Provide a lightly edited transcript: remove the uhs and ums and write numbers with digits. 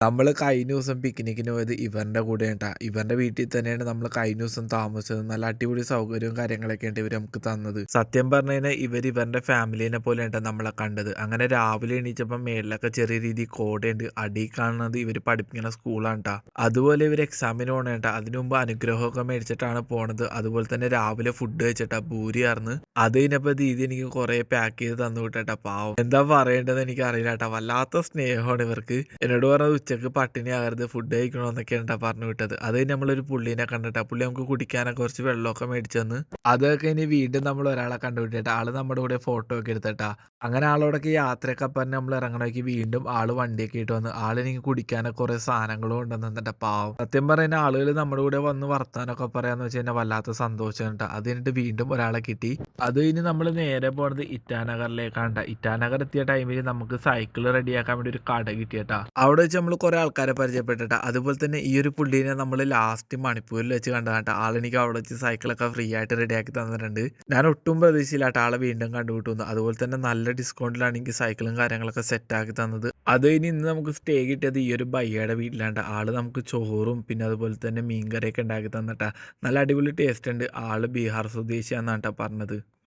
നമ്മള് കഴിഞ്ഞ ദിവസം പിക്നിക്കിന് പോയത് ഇവരുടെ കൂടെയാട്ടാ. ഇവരുടെ വീട്ടിൽ തന്നെയാണ് നമ്മള് കഴിഞ്ഞ ദിവസം താമസിച്ചത്. നല്ല അടിപൊളി സൗകര്യവും കാര്യങ്ങളൊക്കെയാണ് ഇവര് നമുക്ക് തന്നത്. സത്യം പറഞ്ഞു കഴിഞ്ഞാൽ ഇവരുടെ ഫാമിലിനെ പോലെയാട്ടാ നമ്മളെ കണ്ടത്. അങ്ങനെ രാവിലെ എണീച്ചപ്പം മേളിലൊക്കെ ചെറിയ രീതിയിൽ കോടയുണ്ട്. അടിയിൽ കാണുന്നത് ഇവര് പഠിപ്പിക്കുന്ന സ്കൂളാണ് ട്ടാ. അതുപോലെ ഇവര് എക്സാമിന് പോണേട്ടാ. അതിനു മുമ്പ് അനുഗ്രഹമൊക്കെ മേടിച്ചിട്ടാണ് പോണത്. അതുപോലെ തന്നെ രാവിലെ ഫുഡ് കഴിച്ചിട്ടാ പൂരിയാർന്ന്. അത് കഴിഞ്ഞപ്പോ ദീദി എനിക്ക് കുറെ പാക്ക് ചെയ്ത് തന്നു വിട്ടേട്ടാ. പാവം. എന്താ പറയേണ്ടതെന്ന് എനിക്ക് അറിയില്ലാട്ടാ. വല്ലാത്ത സ്നേഹമാണ് ഇവർക്ക്. എന്നോട് പറഞ്ഞത് ഉച്ചക്ക് പട്ടിണിയാകരുത്, ഫുഡ് കഴിക്കണമെന്നൊക്കെയാണ് ട്ടാ പറഞ്ഞു വിട്ടത്. അത് കഴിഞ്ഞ് നമ്മളൊരു പുള്ളീനെ കണ്ടിട്ടാ. പുള്ളി നമുക്ക് കുടിക്കാനൊക്കെ കുറച്ച് വെള്ളമൊക്കെ മേടിച്ചു തന്ന്. അതൊക്കെ ഇനി വീണ്ടും നമ്മൾ ഒരാളെ കണ്ടുപിടിച്ചിട്ട് ആള് നമ്മുടെ കൂടെ ഫോട്ടോ ഒക്കെ എടുത്തിട്ടാ. അങ്ങനെ ആളോടൊക്കെ യാത്രയൊക്കെ പറഞ്ഞ് നമ്മൾ ഇറങ്ങണേക്ക് വീണ്ടും ആള് വണ്ടിയൊക്കെ ഇട്ട് വന്ന് ആളെനിക്ക് കുടിക്കാനൊക്കെ കുറെ സാധനങ്ങളും കൊണ്ടുവന്ന് തന്നിട്ടാ. പാവം. സത്യം പറയുന്ന ആളുകൾ നമ്മുടെ കൂടെ വന്ന് വർത്താനൊക്കെ പറയാന്ന് വെച്ച് കഴിഞ്ഞാൽ വല്ലാത്ത സന്തോഷമാണ് ട്ടാ. അത് കഴിഞ്ഞിട്ട് വീണ്ടും ഒരാളെ കിട്ടി. അത് കഴിഞ്ഞ് നമ്മൾ നേരെ പോണത് ഇറ്റാനഗറിലേക്കാണ് ട്ടാ. ഇറ്റാനഗർ എത്തിയ ടൈമിൽ നമുക്ക് സൈക്കിൾ റെഡിയാക്കാൻ വേണ്ടി ഒരു കട കിട്ടിയട്ടാ. അവിടെ വെച്ച് നമ്മൾ കുറെ ആൾക്കാരെ പരിചയപ്പെട്ടിട്ടാ. അതുപോലെ തന്നെ ഈ ഒരു പുള്ളീനെ നമ്മൾ ലാസ്റ്റ് മണിപ്പൂരിൽ വെച്ച് കണ്ടതാട്ടാ. ആളെനിക്ക് അവിടെ വെച്ച് സൈക്കിളൊക്കെ ഫ്രീ ആയിട്ട് റെഡിയാക്കി തന്നിട്ടുണ്ട്. ഞാൻ ഒട്ടും പ്രതീക്ഷയില്ലാട്ടാ ആളെ വീണ്ടും കണ്ടുമുട്ടുന്നു. അതുപോലെ തന്നെ നല്ല ഡിസ്കൗണ്ടിലാണ് എനിക്ക് സൈക്കിളും കാര്യങ്ങളൊക്കെ സെറ്റ് ആക്കി തന്നത്. അത് കഴിഞ്ഞ് ഇന്ന് നമുക്ക് സ്റ്റേ കിട്ടിയത് ഈ ഒരു ബയ്യയുടെ വീട്ടിലാണ്ട. ആള് നമുക്ക് ചോറും പിന്നെ അതുപോലെ തന്നെ മീൻകറിയൊക്കെ ഉണ്ടാക്കി തന്നിട്ടാ. നല്ല അടിപൊളി ടേസ്റ്റ് ഉണ്ട്. ആള് ബീഹാർ സ്വദേശിയാന്നാട്ടാ പറഞ്ഞത്.